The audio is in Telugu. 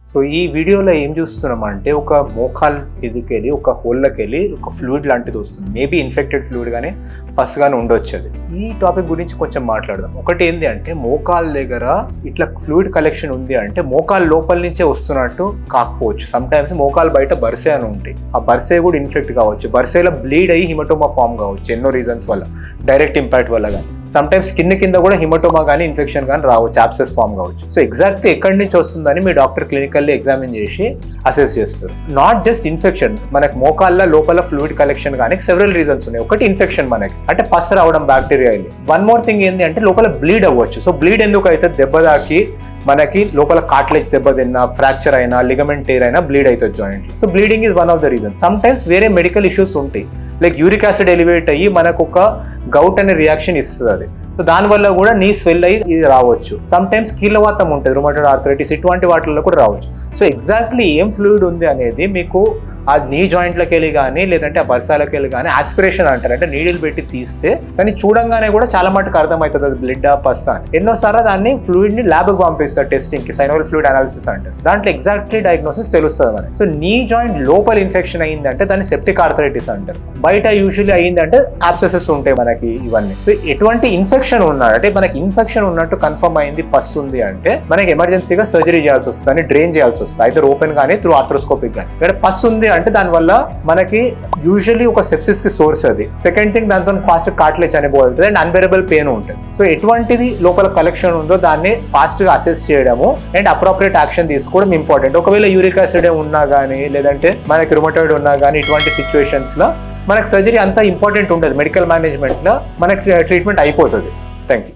సో ఈ వీడియోలో ఏం చూస్తున్నామంటే ఒక మోకాలు ఎదుకెళ్ళి ఒక హోల్లోకి వెళ్ళి ఒక ఫ్లూయిడ్ లాంటిది వస్తుంది. మేబీ ఇన్ఫెక్టెడ్ ఫ్లూయిడ్ కానీ పస్ కానీ ఉండొచ్చు. అది ఈ టాపిక్ గురించి కొంచెం మాట్లాడదాం. ఒకటి ఏంటి అంటే మోకాలు దగ్గర ఇట్లా ఫ్లూయిడ్ కలెక్షన్ ఉంది అంటే మోకాలు లోపల నుంచే వస్తున్నట్టు కాకపోవచ్చు. సమ్ టైమ్స్ మోకాలు బయట బర్సే అని ఉంటాయి, ఆ బర్సే కూడా ఇన్ఫెక్ట్ కావచ్చు. బర్సేలో బ్లీడ్ అయ్యి హిమటోమా ఫామ్ కావచ్చు ఎన్నో రీజన్స్ వల్ల, డైరెక్ట్ ఇంపాక్ట్ వల్ల కానీ. సమ్ టైమ్స్ స్కిన్ కింద కూడా హిమటోమా కానీ ఇన్ఫెక్షన్ కానీ రావచ్చు, యాబ్సెస్ ఫామ్ కావచ్చు. సో ఎగ్జాక్ట్ ఎక్కడి నుంచి వస్తుందని మీ డాక్టర్ క్లినికల్లీ ఎగ్జామిన్ చేసి అసెస్ చేస్తారు. నాట్ జస్ట్ ఇన్ఫెక్షన్, మనకి మోకాళ్ళ లోపల ఫ్లూయిడ్ కలెక్షన్ కానీ సెవెరల్ రీజన్స్ ఉన్నాయి. ఒకటి ఇన్ఫెక్షన్ మనకి అంటే పస్ రావడం బ్యాక్టీరియా. వన్ మోర్ థింగ్ ఏంటి అంటే లోపల బ్లీడ్ అవ్వచ్చు. సో బ్లీడ్ ఎందుకు అయితే దెబ్బ తాకి మనకి లోపల కార్టిలేజ్ దెబ్బతిన్నా, ఫ్రాక్చర్ అయినా, లిగమెంట్ టేర్ అయినా బ్లీడ్ అవుతుంది joint. So bleeding is one of the reason. Some times వేరే మెడికల్ ఇష్యూస్ ఉంటాయి, లైక్ యూరిక్ యాసిడ్ ఎలివేట్ అయ్యి మనకు ఒక గౌట్ అనే రియాక్షన్ ఇస్తుంది అది. సో దానివల్ల కూడా నీ స్వెల్ అయ్యి ఇది రావచ్చు. సమ్ టైమ్స్ కీళ్ళవాతం ఉంటుంది, రుమటాయిడ్ ఆర్థరైటిస్, ఇటువంటి వాటిల్లో కూడా రావచ్చు. సో ఎగ్జాక్ట్లీ ఏం ఫ్లూయిడ్ ఉంది అనేది మీకు ఆ నీ జాయింట్లోకి వెళ్ళి కానీ లేదంటే ఆ బర్సాలకి వెళ్ళి కానీ ఆస్పిరేషన్ అంటారు, అంటే నీడిల్ పెట్టి తీస్తే కానీ చూడంగానే కూడా చాలా మటుకు అర్థమవుతుంది అది బ్లడ్ పస్ అని. ఎన్నోసార్లు దాన్ని ఫ్లూయిడ్ ని ల్యాబ్కి పంపిస్తారు టెస్టింగ్ కి, సైనోవియల్ ఫ్లూయిడ్ అనాలిసిస్ అంటారు. దాంట్లో ఎగ్జాక్ట్లీ డయాగ్నోసిస్ తెలుస్తుంది మనకి. సో నీ జాయింట్ లోపల ఇన్ఫెక్షన్ అయ్యిందంటే దాన్ని సెప్టిక్ ఆర్థరైటిస్ అంటారు. బయట యూజువల్లీ అయ్యిందంటే ఆబ్సెసెస్ ఉంటాయి మనకి ఇవన్నీ. సో ఎటువంటి ఇన్ఫెక్షన్ ఉన్నాడు అంటే మనకి ఇన్ఫెక్షన్ ఉన్నట్టు కన్ఫర్మ్ అయింది, పస్ ఉంది అంటే మనకి ఎమర్జెన్సీగా సర్జరీ చేయాల్సి వస్తుంది, డ్రైన్ చేయాల్సి వస్తుంది, అయితే ఓపెన్ కానీ త్రూ ఆర్థ్రోస్కోపిక్ కానీ. ఇక్కడ పస్ ఉంది అంటే దానివల్ల మనకి యూజువల్లీ ఒక సెప్సిస్ కి సోర్స్ అది. సెకండ్ థింగ్ దాంతో ఫాస్ట్ కార్టిలేజ్ చనిపోతుంది అండ్ అన్బెరబుల్ పెయిన్ ఉంటుంది. సో ఎటువంటిది లోపల కలెక్షన్ ఉందో దాన్ని ఫాస్ట్ గా అసెస్ చేయడము అండ్ అప్రోప్రియేట్ యాక్షన్ తీసుకోవడం ఇంపార్టెంట్. ఒకవేళ యూరిక్ యాసిడ్ ఉన్నా కానీ లేదంటే మనకి రుమటాయిడ్ ఉన్నా కానీ ఇటువంటి సిచ్యువేషన్స్ లో మనకి సర్జరీ అంతా ఇంపార్టెంట్ ఉంటుంది. మెడికల్ మేనేజ్మెంట్ లో మనకి ట్రీట్మెంట్ అయిపోతుంది. Thank you.